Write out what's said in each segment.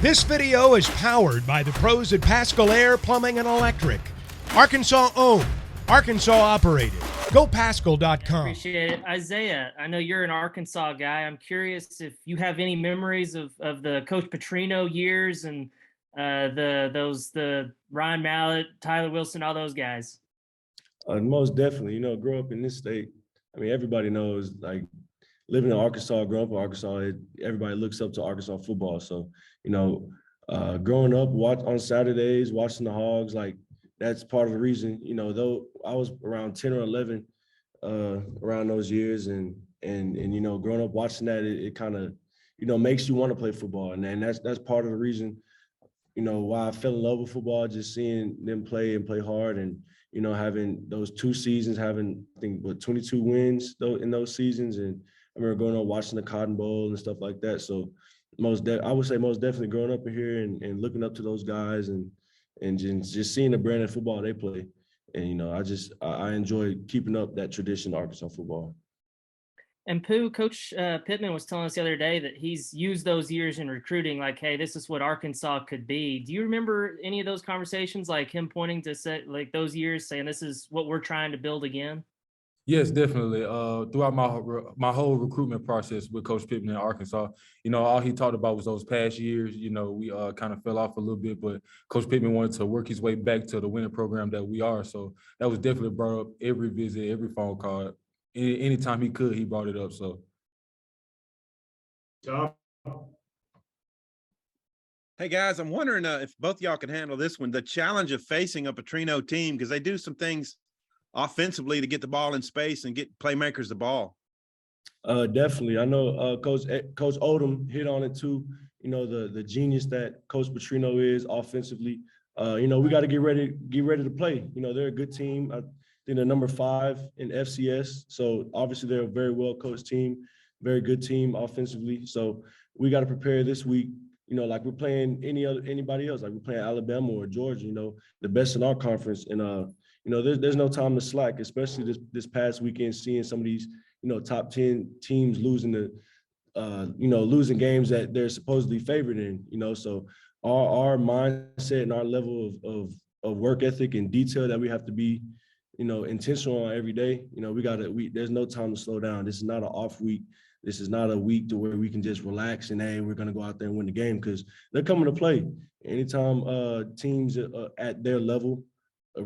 This video is powered by the pros at Pascal Air Plumbing and Electric. Arkansas owned, Arkansas operated. GoPascal.com. Appreciate it. Isaiah, I know you're an Arkansas guy. I'm curious if you have any memories of the Coach Petrino years and the Ryan Mallett, Tyler Wilson, all those guys. Most definitely. Grow up in this state. I mean, everybody knows, like, living in Arkansas, growing up in Arkansas, everybody looks up to Arkansas football. So, growing up on Saturdays, watching the Hogs, like, that's part of the reason, though I was around 10 or 11 around those years. And growing up watching that, it kind of, makes you want to play football. And that's part of the reason, why I fell in love with football, just seeing them play and play hard. And, having those 2 seasons, having, I think, 22 wins in those seasons. And I remember going on watching the Cotton Bowl and stuff like that. So I would say most definitely growing up in here and looking up to those guys and just seeing the brand of football they play. And, I enjoy keeping up that tradition of Arkansas football. And Pooh, Coach Pittman was telling us the other day that he's used those years in recruiting, like, hey, this is what Arkansas could be. Do you remember any of those conversations, like him pointing to those years, saying this is what we're trying to build again? Yes, definitely. Throughout my whole recruitment process with Coach Pittman in Arkansas, all he talked about was those past years. We kind of fell off a little bit, but Coach Pittman wanted to work his way back to the winning program that we are. So that was definitely brought up every visit, every phone call. Anytime he could, he brought it up. So. Hey, guys, I'm wondering if both y'all can handle this one, the challenge of facing a Petrino team, because they do some things offensively to get the ball in space and get playmakers the ball. Definitely. I know Coach Odom hit on it too. The genius that Coach Petrino is offensively. We got to get ready to play. They're a good team. I think they're number 5 in FCS. So obviously they're a very well coached team, very good team offensively. So we got to prepare this week. Like we're playing anybody else, like we're playing Alabama or Georgia. The best in our conference. And there's no time to slack, especially this past weekend, seeing some of these, top 10 teams losing losing games that they're supposedly favored in, so our mindset and our level of work ethic and detail that we have to be, intentional on every day. There's no time to slow down. This is not an off week. This is not a week to where we can just relax and, hey, we're going to go out there and win the game, because they're coming to play. Anytime teams at their level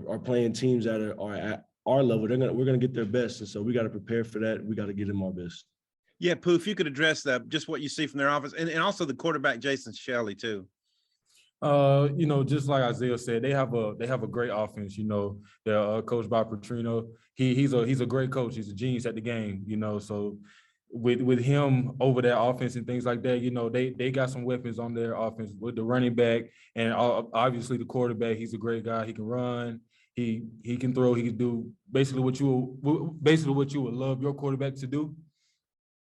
are playing teams that are at our level, we're gonna get their best, and so we got to prepare for that. We got to get them our best. Yeah, Pooh, if you could address that, just what you see from their offense, and also the quarterback Jason Shelley too. Just like Isaiah said, they have a great offense. They're coached by Petrino. He's a great coach. He's a genius at the game. So with him over that offense and things like that, they got some weapons on their offense with the running back and obviously the quarterback. He's a great guy. He can run. He can throw. He can do basically what you would love your quarterback to do.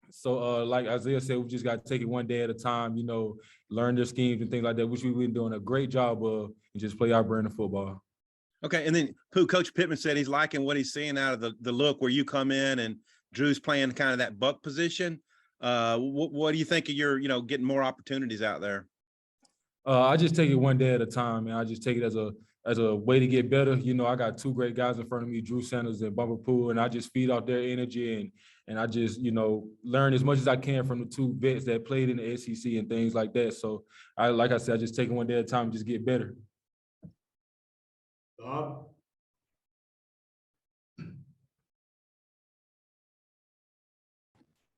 So like Isaiah said, we just got to take it one day at a time. Learn their schemes and things like that, which we've been doing a great job of, and just play our brand of football. Okay, and then Pooh, Coach Pittman said he's liking what he's seeing out of the look where you come in and Drew's playing kind of that buck position. What do you think of your, getting more opportunities out there? I just take it one day at a time, and I just take it as a way to get better. I got 2 great guys in front of me, Drew Sanders and Bumper Pool, and I just feed off their energy and I just, learn as much as I can from the 2 vets that played in the SEC and things like that. So like I said, I just take it one day at a time and just get better.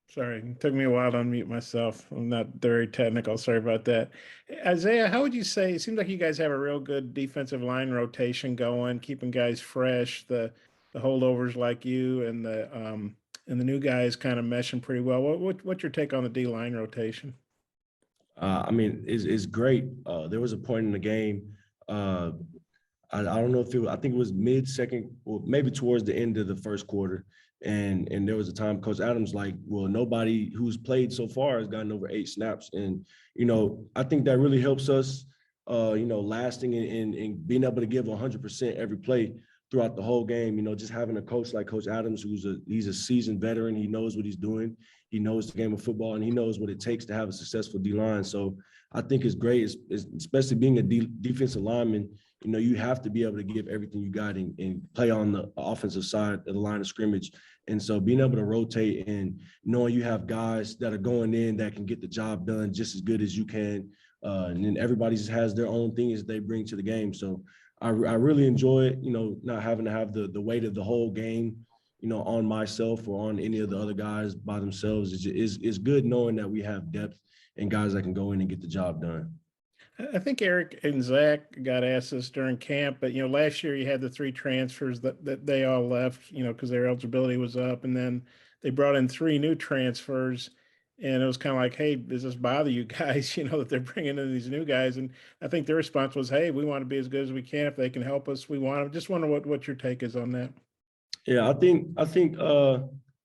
Sorry, it took me a while to unmute myself. I'm not very technical. Sorry about that. Isaiah, how would you say, it seems like you guys have a real good defensive line rotation going, keeping guys fresh, the holdovers like you and the new guys kind of meshing pretty well. What's your take on the D-line rotation? It's great. There was a point in the game, I don't know if I think it was mid-second or maybe towards the end of the first quarter. And there was a time Coach Adams nobody who's played so far has gotten over 8 snaps. And, I think that really helps us, lasting and being able to give 100% every play throughout the whole game. Just having a coach like Coach Adams, he's a seasoned veteran. He knows what he's doing. He knows the game of football, and he knows what it takes to have a successful D-line. So I think it's great, especially being a defensive lineman. You know, you have to be able to give everything you got and play on the offensive side of the line of scrimmage. And so being able to rotate and knowing you have guys that are going in that can get the job done just as good as you can. And then everybody just has their own things they bring to the game. So I really enjoy it, you know, not having to have the weight of the whole game, you know, on myself or on any of the other guys by themselves. It's good knowing that we have depth and guys that can go in and get the job done. I think Eric and Zach got asked this during camp, but, you know, last year you had the 3 transfers that they all left, you know, because their eligibility was up. And then they brought in 3 new transfers. And it was kind of like, hey, does this bother you guys, you know, that they're bringing in these new guys? And I think their response was, hey, we want to be as good as we can. If they can help us, we want them. Just wonder what your take is on that. Yeah, I think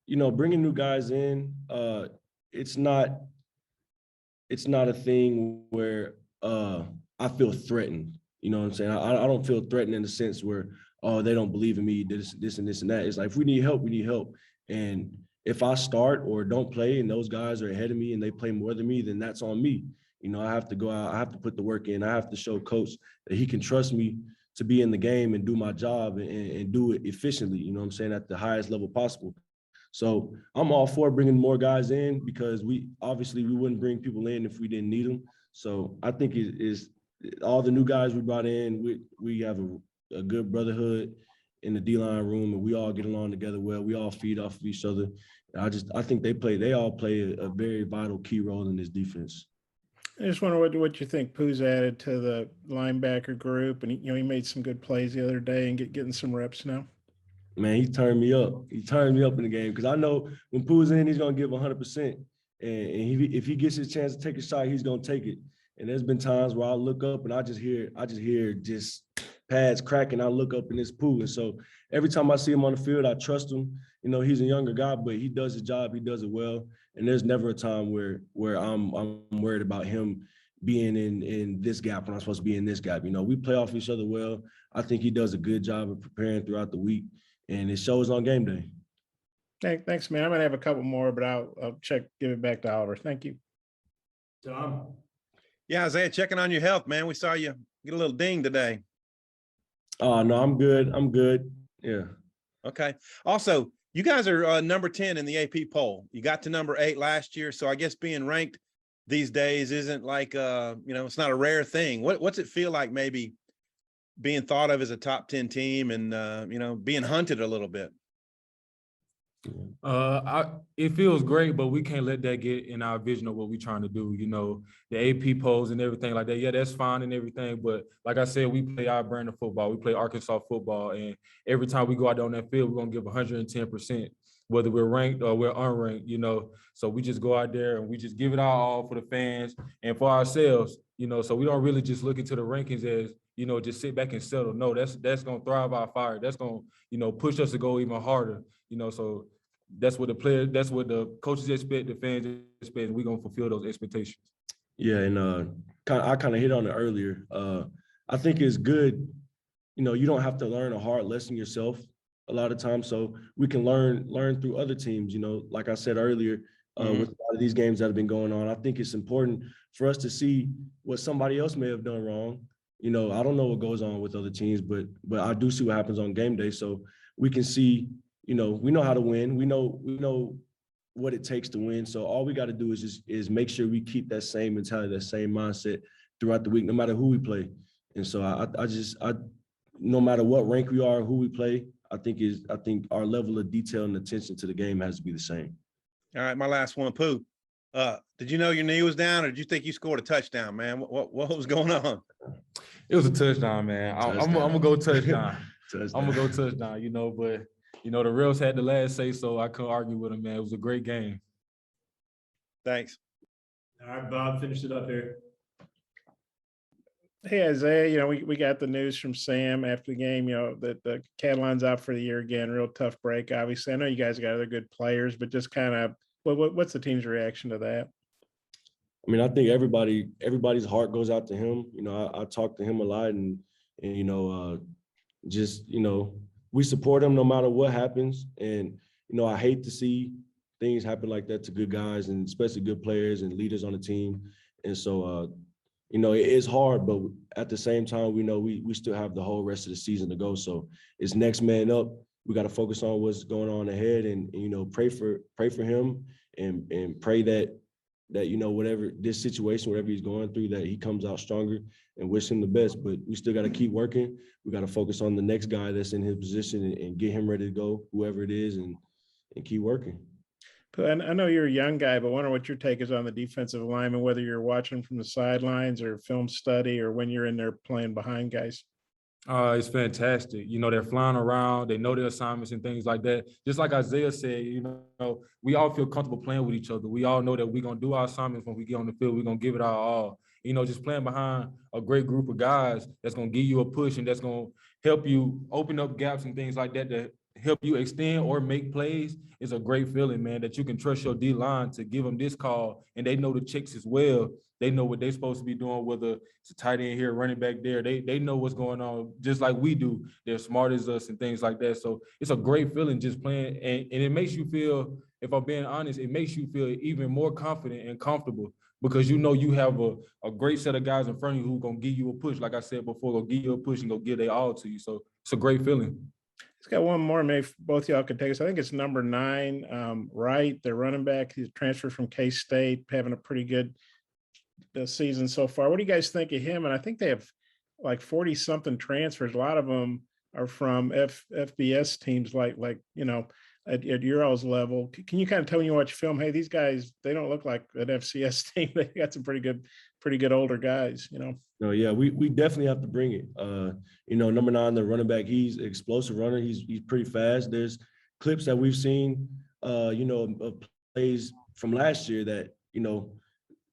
you know, bringing new guys in, it's not a thing where I feel threatened. You know what I'm saying? I don't feel threatened in the sense where, oh, they don't believe in me, this and this and that. It's like, if we need help, we need help. And if I start or don't play and those guys are ahead of me and they play more than me, then that's on me. You know, I have to go out, I have to put the work in. I have to show coach that he can trust me to be in the game and do my job and do it efficiently, you know what I'm saying, at the highest level possible. So I'm all for bringing more guys in because we wouldn't bring people in if we didn't need them. So I think it is all the new guys we brought in, we have a good brotherhood in the D-line room, and we all get along together well. We all feed off of each other. I think they all play a very vital key role in this defense. I just wonder what you think Pooh's added to the linebacker group, and he made some good plays the other day and getting some reps now. Man, he turned me up. He turned me up in the game because I know when Pooh's in, he's gonna give 100%, and if he gets his chance to take a shot, he's gonna take it. And there's been times where I look up and I just hear pads cracking. I look up and it's Pooh, and so every time I see him on the field, I trust him. You know, he's a younger guy, but he does his job. He does it well. And there's never a time where I'm worried about him being in this gap when I'm supposed to be in this gap. You know, we play off each other well. I think he does a good job of preparing throughout the week, and it shows on game day. Hey, thanks, man. I'm gonna have a couple more, but I'll give it back to Oliver. Thank you. Tom. Yeah, Isaiah, checking on your health, man. We saw you get a little ding today. Oh, no, I'm good. I'm good. Yeah. Okay. Also, you guys are number 10 in the AP poll. You got to number 8 last year. So I guess being ranked these days isn't like, it's not a rare thing. What's it feel like maybe being thought of as a top 10 team and, being hunted a little bit? It feels great, but we can't let that get in our vision of what we're trying to do. You know, the AP polls and everything like that. Yeah, that's fine and everything. But like I said, we play our brand of football. We play Arkansas football. And every time we go out on that field, we're going to give 110%, whether we're ranked or we're unranked, So we just go out there and we just give it our all for the fans and for ourselves, So we don't really just look into the rankings as, just sit back and settle. No, that's going to thrive our fire. That's going to, push us to go even harder, So that's what the coaches expect, the fans expect, and we're going to fulfill those expectations. Yeah, and I kind of hit on it earlier. I think it's good, you don't have to learn a hard lesson yourself a lot of times, so we can learn through other teams, like I said earlier, with a lot of these games that have been going on. I think it's important for us to see what somebody else may have done wrong. I don't know what goes on with other teams, but I do see what happens on game day, so we can see, we know how to win. We know what it takes to win. So all we got to do is make sure we keep that same mentality, that same mindset throughout the week, no matter who we play. And so I no matter what rank we are, who we play, I think our level of detail and attention to the game has to be the same. All right, my last one, Pooh. Did you know your knee was down, or did you think you scored a touchdon, man? What was going on? It was a touchdown, man. I'm gonna go touchdown. I'm gonna go touchdown, but the Rails had the last say, so I couldn't argue with them, man. It was a great game. Thanks. All right, Bob, finish it up here. Hey, Isaiah, we got the news from Sam after the game, that the Cataline's out for the year again. Real tough break, obviously. I know you guys got other good players, but just kind of what's the team's reaction to that? I mean, I think everybody's heart goes out to him. I talk to him a lot, and we support him no matter what happens. And, I hate to see things happen like that to good guys, and especially good players and leaders on the team. And so you know, it is hard, but at the same time, we know we still have the whole rest of the season to go. So it's next man up. We got to focus on what's going on ahead, and you know, pray for him, and pray that you know, whatever this situation, whatever he's going through, that he comes out stronger, and wish him the best. But we still got to keep working. We got to focus on the next guy that's in his position, and get him ready to go, whoever it is, and keep working. And I know you're a young guy, but I wonder what your take is on the defensive lineman, whether you're watching from the sidelines or film study, or when you're in there playing behind guys. It's fantastic. You know, they're flying around. They know their assignments and things like that. Just like Isaiah said, you know, we all feel comfortable playing with each other. We all know that we're going to do our assignments when we get on the field. We're going to give it our all. You know, just playing behind a great group of guys that's going to give you a push, and that's going to help you open up gaps and things like that to help you extend or make plays is a great feeling, man, that you can trust your D-line to give them this call, and they know the checks as well. They know what they're supposed to be doing, whether it's a tight end here, running back there. They know what's going on just like we do. They're smart as us and things like that. So it's a great feeling just playing. And it makes you feel, if I'm being honest, it makes you feel even more confident and comfortable, because you know you have a great set of guys in front of you who are going to give you a push. Like I said before, going to give you a push and go give they all to you. So it's a great feeling. He's got one more, maybe both y'all could take us. I think it's number 9, Wright, the running back. He's transferred from K-State, having a pretty good season so far. What do you guys think of him? And I think they have like 40-something transfers. A lot of them are from FBS teams, like you know, at your all's level. Can you kind of tell when you watch film, hey, these guys, they don't look like an FCS team. They got some pretty good older guys, you know? No, yeah, we definitely have to bring it. You know, number 9, the running back, he's an explosive runner. He's pretty fast. There's clips that we've seen, you know, of plays from last year that, you know,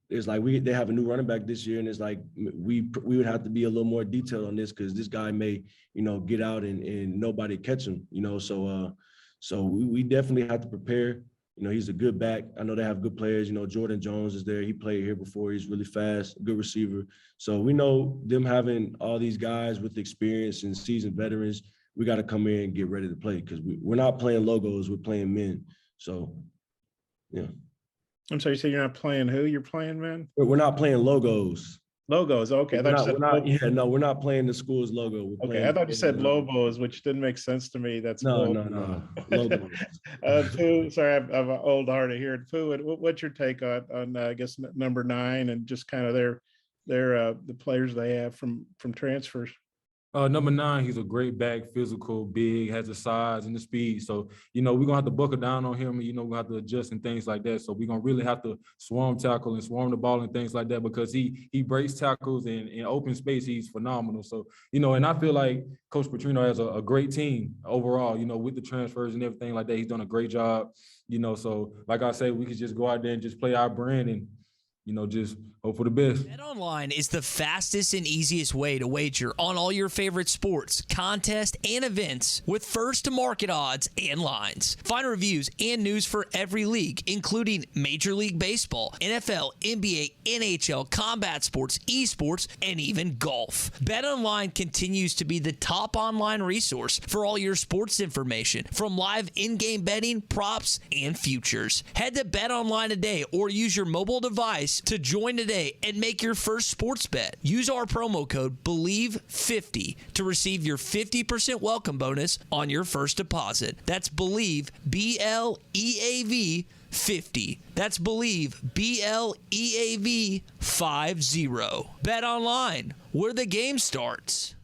it's like they have a new running back this year, and it's like we would have to be a little more detailed on this, because this guy may, you know, get out and nobody catch him, you know. So we definitely have to prepare. You know, he's a good back. I know they have good players. You know, Jordan Jones is there. He played here before. He's really fast, good receiver. So we know them having all these guys with experience and seasoned veterans, we got to come in and get ready to play, because we're not playing logos, we're playing men. So, yeah. I'm sorry, you said you're not playing who? You're playing, man? We're not playing logos. Logos, okay. We're not playing the school's logo. Okay, I thought you said Lobos, which didn't make sense to me. That's no. Logos. Pooh, sorry, I'm an old hearted here. Pooh, what's your take on I guess number 9, and just kind of their the players they have from transfers? Number 9, he's a great back, physical, big, has the size and the speed. So, you know, we're going to have to buckle down on him, and, you know, we're going to have to adjust and things like that. So we're going to really have to swarm tackle and swarm the ball and things like that, because he breaks tackles, and in open space, he's phenomenal. So, you know, and I feel like Coach Petrino has a great team overall, you know, with the transfers and everything like that. He's done a great job, you know. So, like I say, we could just go out there and just play our brand and, you know, just hope for the best. BetOnline is the fastest and easiest way to wager on all your favorite sports, contests, and events with first-to-market odds and lines. Find reviews and news for every league, including Major League Baseball, NFL, NBA, NHL, combat sports, esports, and even golf. BetOnline continues to be the top online resource for all your sports information, from live in-game betting, props, and futures. Head to BetOnline today, or use your mobile device to join today and make your first sports bet. Use our promo code BELIEVE50 to receive your 50% welcome bonus on your first deposit. That's BELIEVE, BLEAV 50. That's BELIEVE, BLEAV 50. Bet online, where the game starts.